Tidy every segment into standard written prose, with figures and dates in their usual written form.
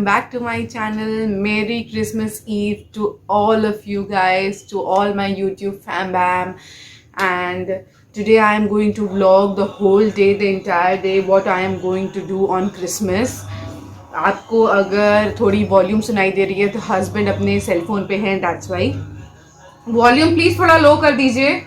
welcome back to my channel. Merry Christmas Eve to all of you guys, to all my YouTube fam bam. And today I am going to vlog the whole day, the entire day, what I am going to do on Christmas. आपको अगर थोड़ी volume सुनाई दे रही है तो husband अपने cell phone पे हैं, दैट्स वाई. वॉल्यूम प्लीज थोड़ा लो कर दीजिए.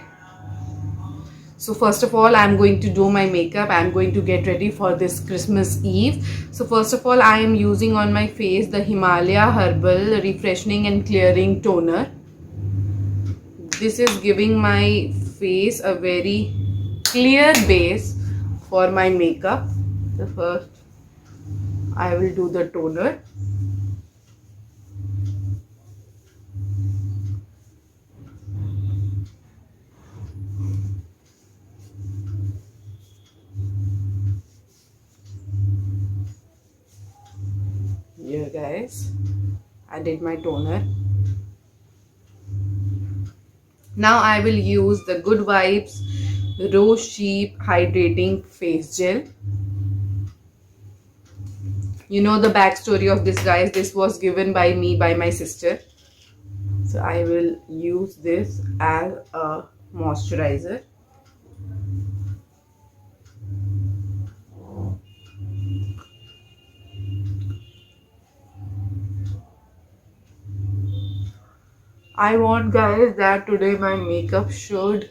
So first of all, I'm going to do my makeup. I'm going to get ready for this Christmas Eve. So first of all, I am using on my face the Himalaya Herbal Refreshing and Clearing Toner. This is giving my face a very clear base for my makeup. So first, I will do the toner. Here guys, I did my toner. Now I will use the Good Vibes Rose Sheep Hydrating Face Gel. You know the backstory of this, guys. This was given by me by my sister. So I will use this as a moisturizer. I want, guys, that today my makeup should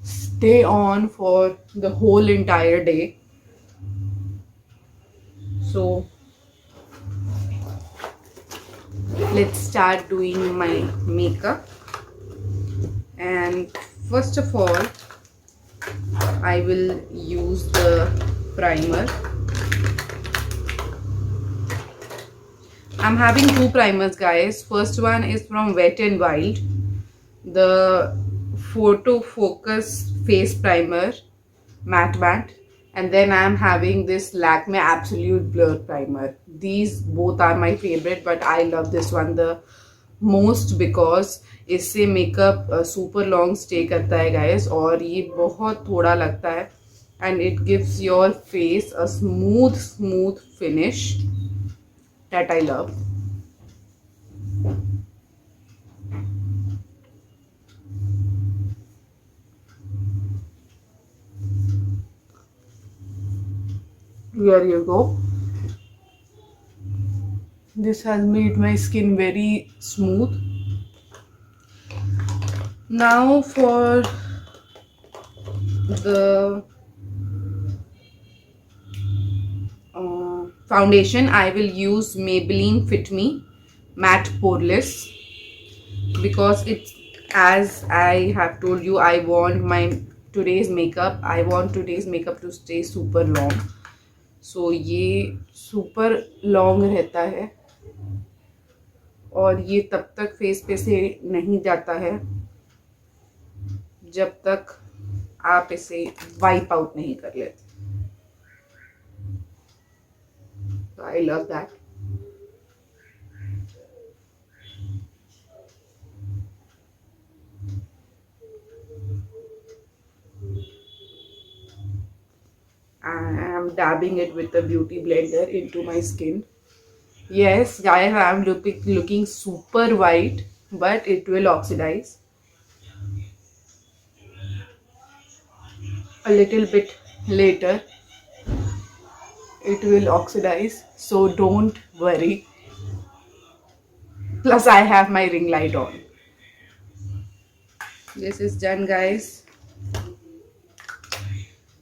stay on for the whole entire day. So let's start doing my makeup. And first of all, I will use the primer. I'm having two primers, guys. First one is from Wet n Wild, the Photo Focus Face Primer, matte. And then I'm having this Lakme Absolute Blur Primer. These both are my favorite, but I love this one the most because इससे makeup super long stay करता है, guys. और ये बहुत थोड़ा लगता है, and it gives your face a smooth finish that I love. Here you go. This has made my skin very smooth. Now for the foundation, I will use Maybelline Fit Me Matte Poreless because it's, as I have told you, I want today's makeup to stay super long. So ये super long रहता है और ये तब तक face पे से नहीं जाता है जब तक आप इसे वाइप आउट नहीं कर लेते. So I love that. I am dabbing it with the beauty blender into my skin. Yes, guys, I am looking super white, but it will oxidize a little bit later. It will oxidize, so don't worry. Plus I have my ring light on. This is done, guys.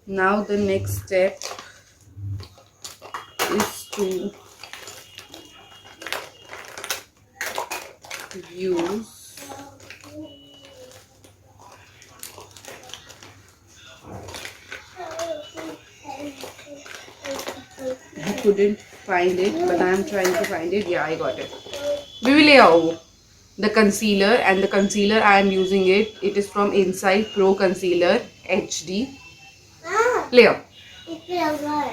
Now the next step is to use I couldn't find it, but I am trying to find it. Yeah, I got it. We will the concealer, and the concealer I am using it is from Insight Pro Concealer HD. ले आओ.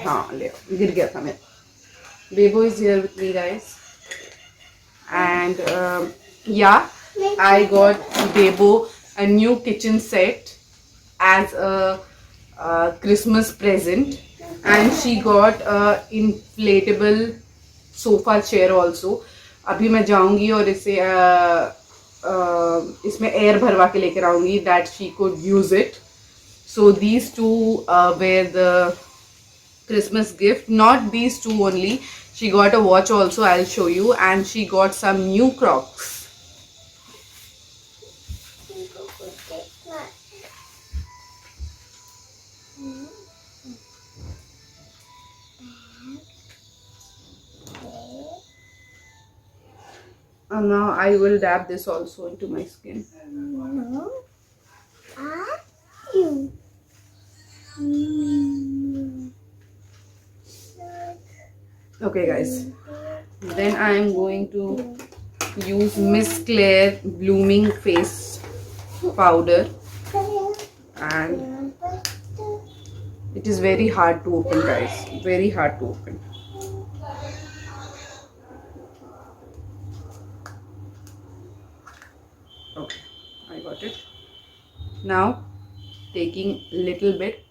हाँ ले आओ, गिर गया था मैं. Bebo is here with me, guys, and yeah, I got Bebo a new kitchen set as a Christmas present, and she got a inflatable sofa chair also. अभी मैं जाऊंगी और इसे इसमें एयर भरवा के लेकर आऊंगी that she could use it. So these two were the Christmas gift. Not these two only. She got a watch also. I'll show you. And she got some new Crocs. And now I will dab this also into my skin. No. You. Okay guys, then I am going to use Miss Claire Blooming Face Powder, and it is very hard to open guys, very hard to open. Okay, I got it. Now taking little bit,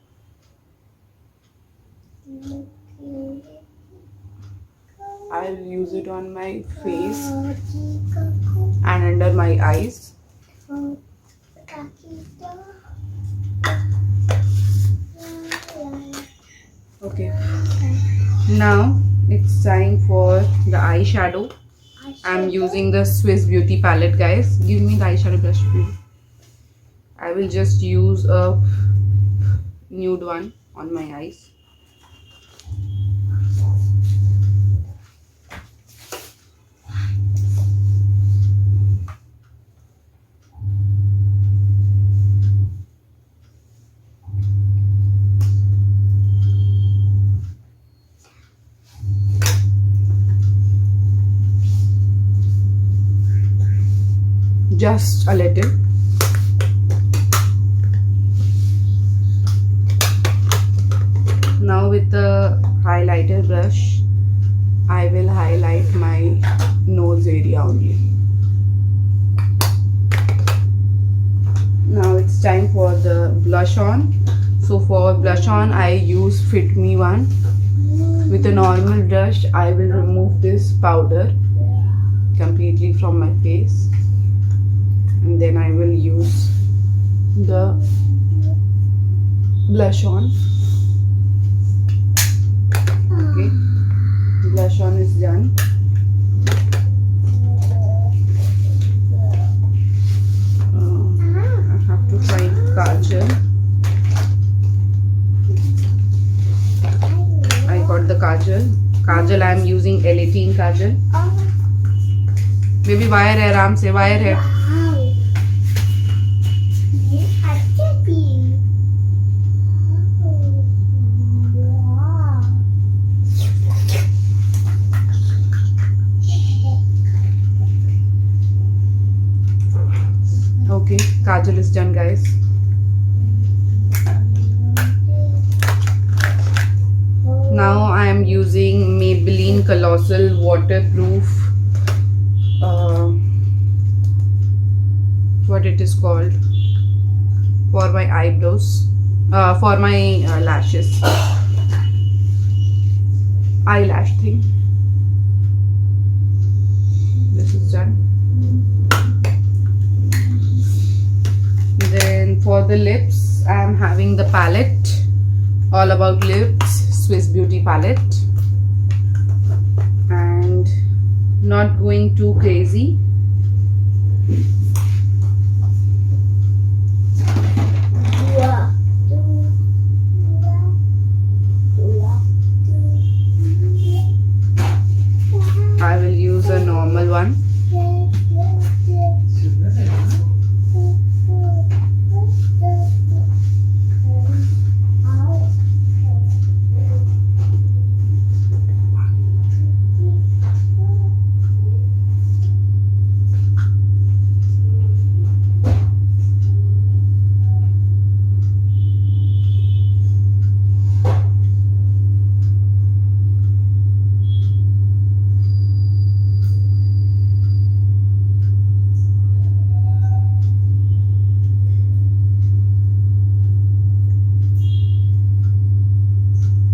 I'll use it on my face and under my eyes. Okay, now it's time for the eyeshadow. I'm using the Swiss Beauty palette guys. Give me the eyeshadow brush please. I will just use a nude one on my eyes. Just a little. Now with the highlighter brush, I will highlight my nose area only. Now it's time for the blush on. So for blush on, I use Fit Me one. With a normal brush, I will remove this powder completely from my face. And then I will use the blush on. Okay, blush on is done. I have to find kajal. I got the kajal. Kajal I am using L18 kajal. Baby wire है, आराम से wire है. Okay, kajal is done guys. Now I am using Maybelline Colossal Waterproof, what it is called, for my eyebrows, for my lashes, eyelash thing. This is done. Then for the lips, I am having the palette All About Lips Swiss Beauty palette, and not going too crazy. I will use a normal one.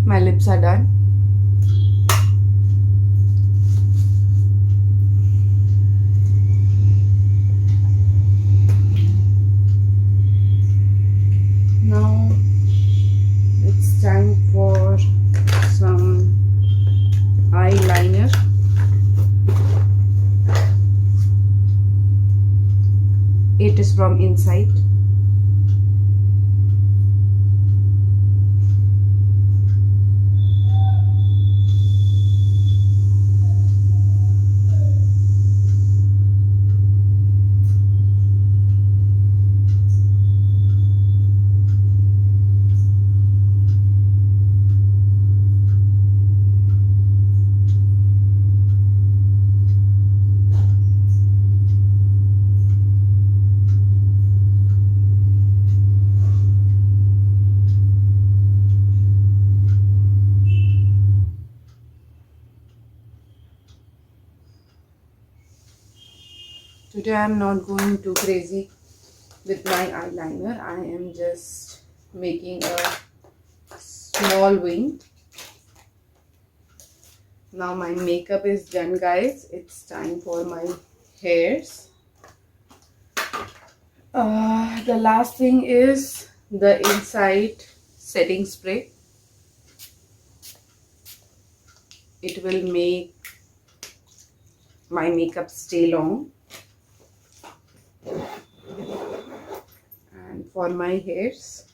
My lips are done. inside. Today I am not going too crazy with my eyeliner. I am just making a small wing. Now my makeup is done, guys. It's time for my hairs. The last thing is the inside setting spray. It will make my makeup stay long. And for my hairs,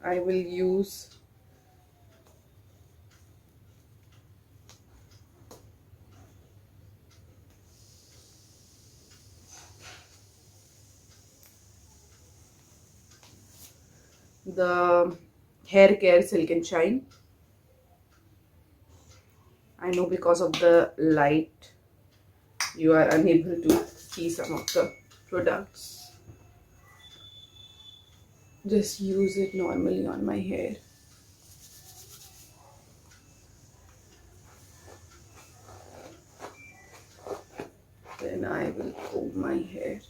I will use the Hair Care Silk and Shine. I know because of the light you are unable to see some of the products. Just use it normally on my hair. Then I will comb my hair.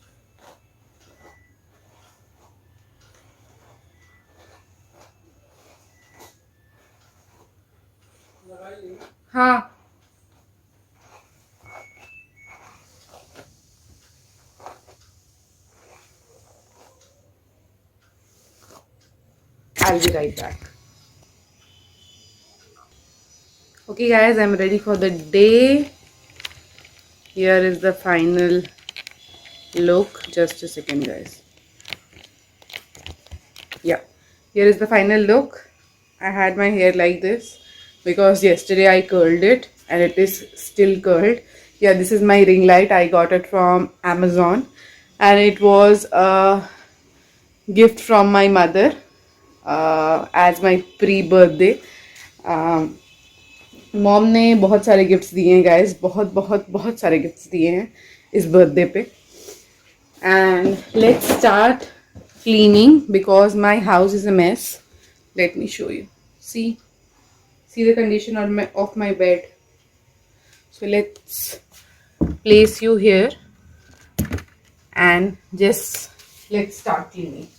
हाँ I'll be right back. Okay guys, I'm ready for the day. Here is the final look. Just a second, guys. Yeah, here is the final look. I had my hair like this because yesterday I curled it and it is still curled. Yeah, this is my ring light. I got it from Amazon and it was a gift from my mother as my pre-birthday. Mom ने बहुत सारे gifts दिए हैं guys, बहुत बहुत बहुत सारे gifts दिए हैं इस बर्थडे पे. And let's start cleaning because my house is a mess. Let me show you. See the condition of my bed. So let's place you here and just let's start cleaning.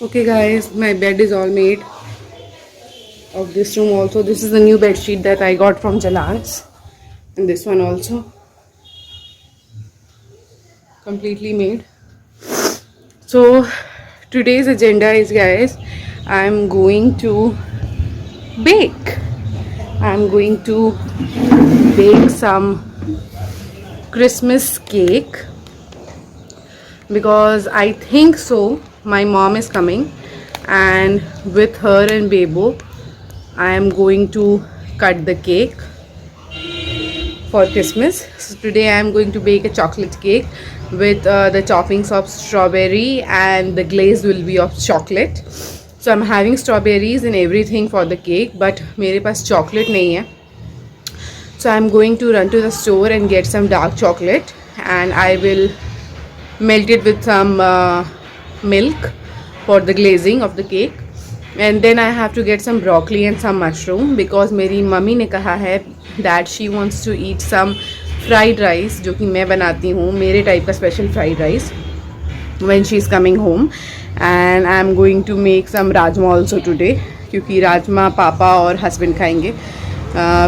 Okay guys, my bed is all made of this room also. This is the new bed sheet that I got from Jalans, and this one also completely made. So today's agenda is, guys, I'm going to bake. I'm going to bake some Christmas cake because I think so my mom is coming, and with her and Bebo I am going to cut the cake for Christmas. So today I am going to bake a chocolate cake with the toppings of strawberry, and the glaze will be of chocolate. So I'm having strawberries and everything for the cake, but मेरे पास chocolate नहीं है. So I'm going to run to the store and get some dark chocolate, and I will melt it with some milk for the glazing of the cake. And then I have to get some broccoli and some mushroom because मेरी mummy ने कहा है that she wants to eat some fried rice, जो कि मैं बनाती हूँ मेरे टाइप का special fried rice when she is coming home. And I am going to make some rajma also today, क्योंकि राजमा पापा और हस्बैंड खाएंगे.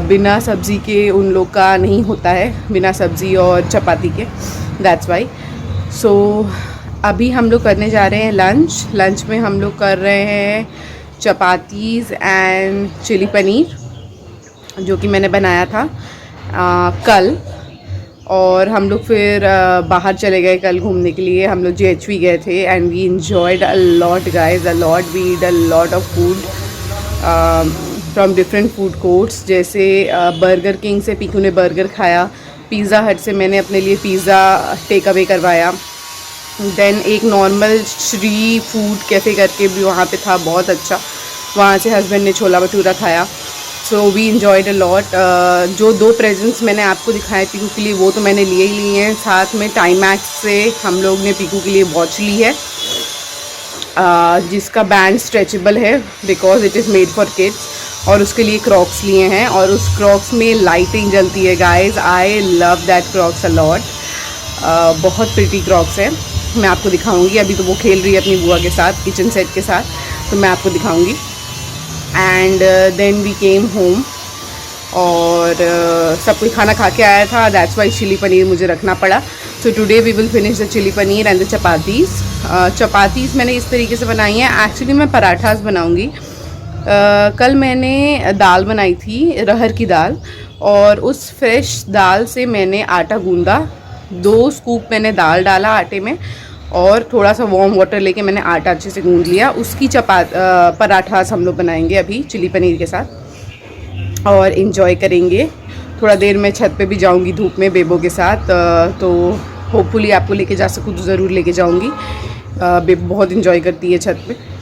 बिना सब्ज़ी के उन लोग का नहीं होता है, बिना सब्ज़ी और चपाती के. That's why. सो अभी हम लोग करने जा रहे हैं लंच में हम लोग कर रहे हैं चपातीज़ एंड चिली पनीर, जो कि मैंने बनाया था कल. और हम लोग फिर बाहर चले गए कल घूमने के लिए. हम लोग JHV गए थे and we enjoyed a lot guys, a lot. We eat a lot of food from different food courts. जैसे बर्गर किंग से पीकू ने बर्गर खाया, पिज़्ज़ा हट से मैंने अपने लिए पिज़्ज़ा टेक अवे करवाया. देन एक नॉर्मल श्री फूड कैफ़े करके भी वहाँ पे था, बहुत अच्छा. वहाँ से हस्बैंड ने छोला भटूरा खाया. So we enjoyed a lot. जो 2 प्रेजेंट्स मैंने आपको दिखाए पीकू के लिए, वो तो मैंने लिए ही लिए हैं. साथ में टाइमैक्स से हम लोग ने पीकू के लिए वॉच ली है, जिसका बैंड स्ट्रेचेबल है because it is made for kids. और उसके लिए क्रॉक्स लिए हैं, और उस क्रॉक्स में लाइटिंग जलती है guys. I love that Crocs a lot. बहुत प्रिटी क्रॉक्स है. मैं आपको दिखाऊंगी. अभी तो वो खेल रही है अपनी बुआ के साथ किचन सेट के साथ, तो मैं आपको दिखाऊंगी. And then we came home, और सब कोई खाना खा के आया था. दैट्स वाई चिली पनीर मुझे रखना पड़ा. So today we will finish the chilli paneer and the chapatis. Chapatis मैंने इस तरीके से बनाई हैं. एक्चुअली मैं पराठास बनाऊंगी. कल मैंने दाल बनाई थी, अरहर की दाल, और उस फ्रेश दाल से मैंने आटा गूंदा. 2 स्कूप मैंने दाल डाला आटे में, और थोड़ा सा वार्म वाटर लेके मैंने आटा अच्छे से गूंद लिया. उसकी पराठास हम लोग बनाएंगे अभी चिली पनीर के साथ, और इन्जॉय करेंगे. थोड़ा देर में छत पे भी जाऊंगी धूप में बेबो के साथ, तो होपफुली आपको लेके जा सकूँ तो ज़रूर लेके जाऊंगी. बेबो बहुत इन्जॉय करती है छत पे.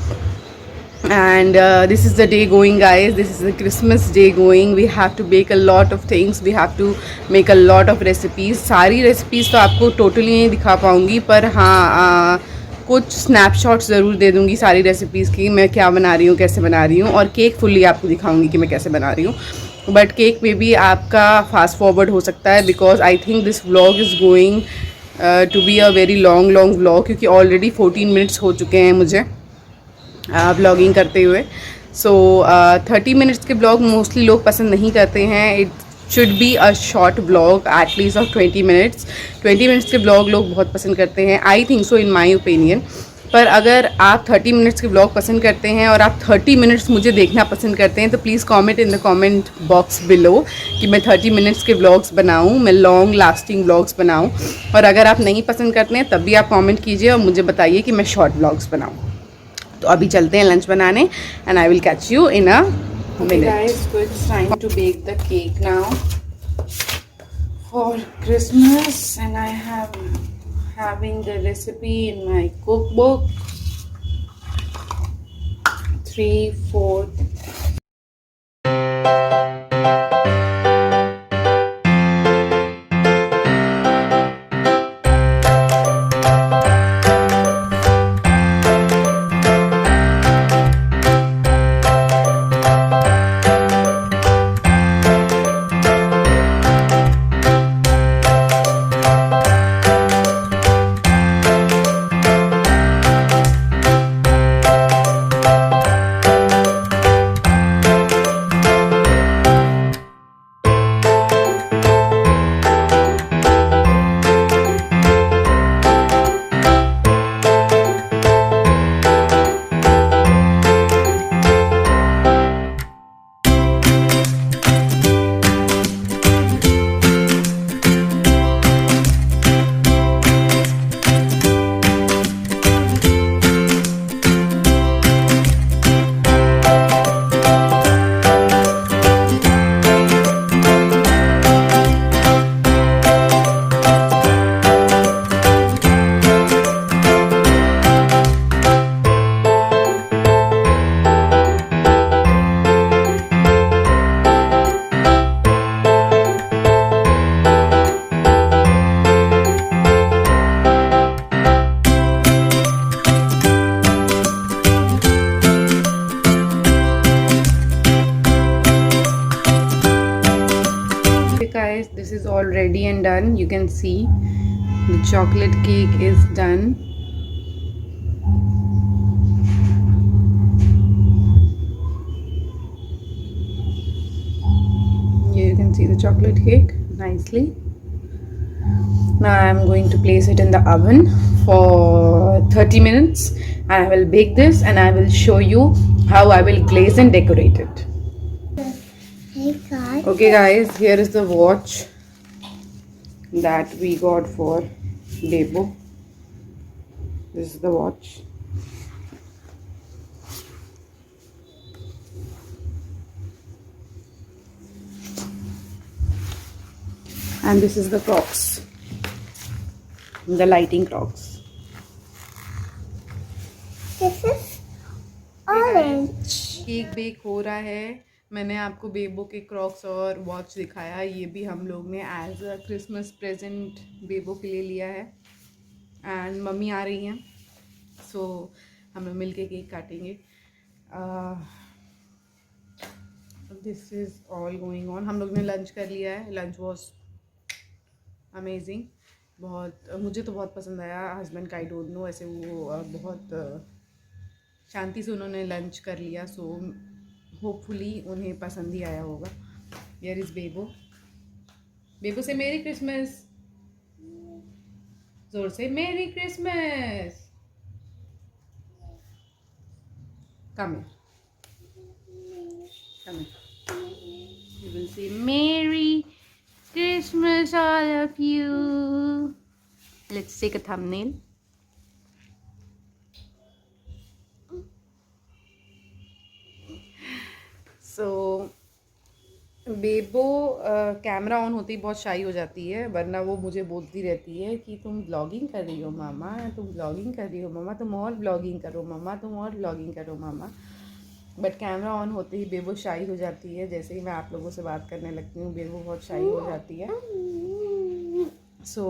And this is the day going, guys. This is the Christmas day going. We have to bake a lot of things. We have to make a lot of recipes. सारी recipes तो आपको totally नहीं दिखा पाऊँगी, पर हाँ कुछ snapshots ज़रूर दे दूँगी सारी रेसिपीज़ की, मैं क्या बना रही हूँ, कैसे बना रही हूँ. और केक फुल्ली आपको दिखाऊँगी कि मैं कैसे बना रही हूँ. बट केक में भी आपका फास्ट फॉरवर्ड हो सकता है, because I think this vlog is going to be a very long vlog, क्योंकि ऑलरेडी 14 मिनट्स हो चुके हैं मुझे ब्लॉगिंग करते हुए. सो 30 मिनट्स के ब्लॉग मोस्टली लोग पसंद नहीं करते हैं. It should be a short blog at least of 20 minutes. 20 minutes के ब्लॉग लोग बहुत पसंद करते हैं, I think so, in my opinion. पर अगर आप 30 मिनट्स के ब्लॉग पसंद करते हैं और आप 30 मिनट्स मुझे देखना पसंद करते हैं, तो please comment in the comment box below कि मैं 30 मिनट्स के ब्लॉग्स बनाऊं, मैं लॉन्ग लास्टिंग ब्लॉग्स बनाऊं. और अगर आप नहीं पसंद करते हैं तब भी आप कमेंट कीजिए और मुझे बताइए कि मैं शॉर्ट ब्लॉग्स बनाऊं. तो अभी चलते हैं लंच बनाने, and I will catch you in a minute. Guys, so it's time to bake the cake now for Christmas, and I have having the recipe in my cookbook. 3/4 all ready and done. You can see the chocolate cake is done. Here you can see the chocolate cake nicely. Now I am going to place it in the oven for 30 minutes and I will bake this and I will show you how I will glaze and decorate it. Okay guys, here is the watch that we got for Bebo. This is the watch. And this is the Crocs, the lighting Crocs. This is orange. Cake bake हो रहा है. मैंने आपको बेबो के Crocs और watch दिखाया. ये भी हम लोग ने एज अ क्रिसमस प्रेजेंट बेबो के लिए लिया है. एंड मम्मी आ रही हैं, सो हम लोग मिल के केक काटेंगे. This is all going on. हम लोग ने लंच कर लिया है. Lunch was amazing. बहुत, मुझे तो बहुत पसंद आया. हस्बैंड का आई डोंट नो, ऐसे वो बहुत शांति से उन्होंने लंच कर लिया. सो होपफुली उन्हें पसंद ही आया होगा. हियर इज़ बेबो. बेबो से मेरी क्रिसमस. जोर से मेरी Christmas. Come you will say Merry Christmas all of you. Let's take a thumbnail. So Bebo camera on होते ही बहुत शाई हो जाती है, वरना वो मुझे बोलती रहती है कि तुम ब्लॉगिंग कर रही हो मामा, तुम ब्लॉगिंग कर रही हो मामा, तुम और ब्लॉगिंग करो मामा, तुम और ब्लॉगिंग करो मामा. बट कैमरा ऑन होते ही बेबो शाई हो जाती है. जैसे ही मैं आप लोगों से बात करने लगती हूँ बेबो बहुत शाई हो जाती है. So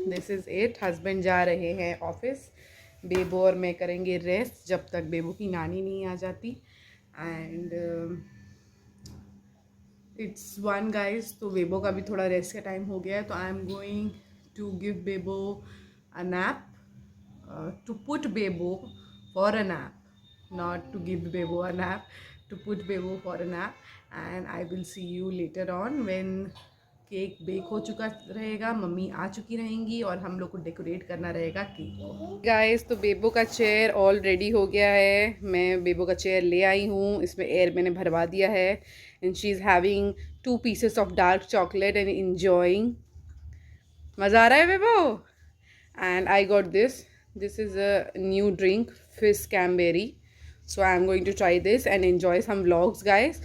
this is it. Husband जा रहे हैं ऑफिस. बेबो और मैं करेंगे रेस्ट जब तक बेबो की नानी नहीं आ जाती. एंड इट्स 1 गाइस, तो बेबो का भी थोड़ा रेस्ट का टाइम हो गया है. तो I am going to give Bebo a nap, to put Bebo for a nap, not to give Bebo a nap, to put Bebo for a nap. And I will see you later on when cake bake हो चुका रहेगा, mummy आ चुकी रहेंगी और हम लोग को decorate करना रहेगा केक को. गाइस, तो बेबो का चेयर ऑलरेडी हो गया है. मैं बेबो का चेयर ले आई हूँ. इसमें एयर मैंने भरवा दिया है. And she is having 2 pieces of dark chocolate and enjoying. मज़ा आ रहा है Bebo. And I got this is a new drink, fish cranberry. So I am going to try this and enjoy some vlogs guys.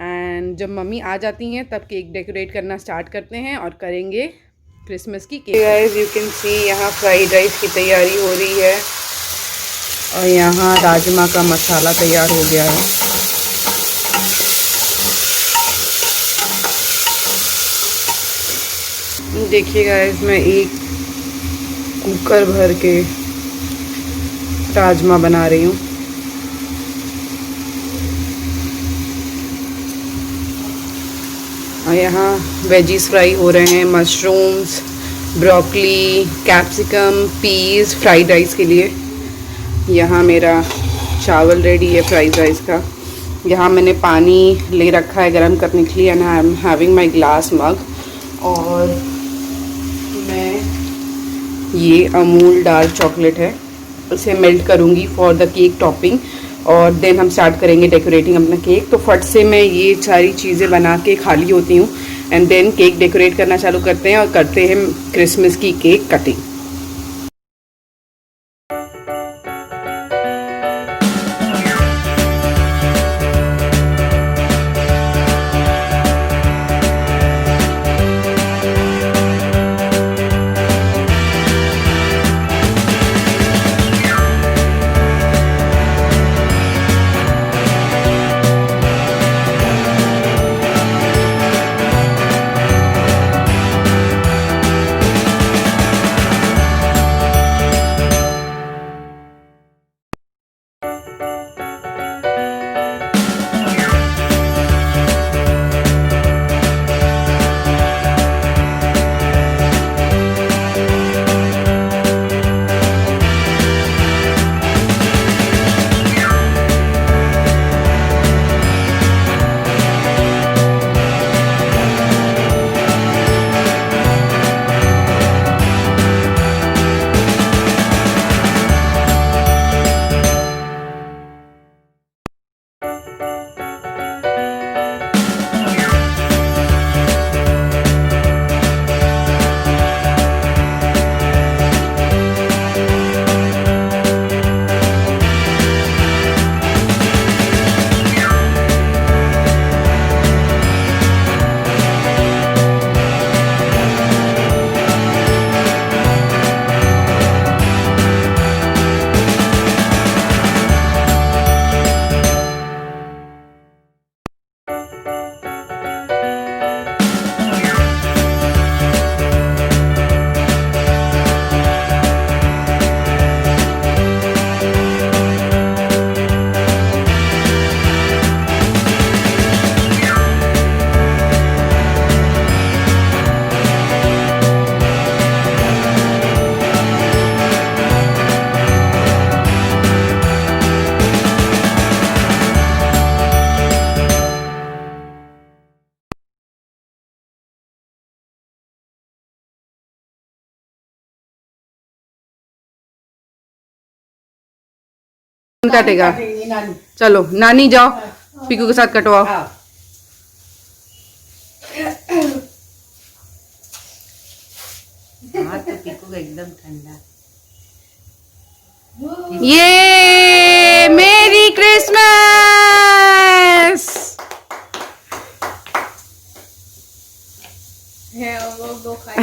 And जब mummy आ जाती हैं तब cake decorate करना start करते हैं और करेंगे क्रिसमस की cake. Guys, you can see यहाँ फ्राइड राइस की तैयारी हो रही है और यहाँ राजमा का मसाला तैयार हो गया है. देखिए गाइस, मैं एक कुकर भर के राजमा बना रही हूँ. और यहाँ वेजीज फ्राई हो रहे हैं. Mushrooms, broccoli, capsicum, peas fried rice के लिए. यहाँ मेरा चावल रेडी है फ्राइड राइस का. यहाँ मैंने पानी ले रखा है गर्म करने के लिए. And I am having my glass mug. और मैं ये अमूल डार्क चॉकलेट है, उसे मेल्ट करूँगी फॉर द केक टॉपिंग. और देन हम स्टार्ट करेंगे डेकोरेटिंग अपना केक. तो फट से मैं ये सारी चीज़ें बना के खाली होती हूँ एंड देन केक डेकोरेट करना चालू करते हैं और करते हैं क्रिसमस की केक कटिंग. काटेगा। काटेंगी नानी। चलो नानी जाओ, पीकू के साथ कटवाओ। हाँ। हाँ, तो पीकू का एकदम ठंडा। ये मेरी क्रिसमस। है वो दो खाए।